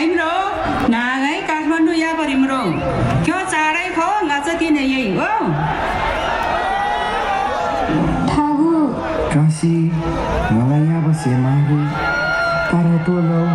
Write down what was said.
तिम्रो नागै काठमाडौँ या परिम्रो क्यों चाँडै खो ngaca किन यही हो Kasih, malaya ba si Maru? Para tulong.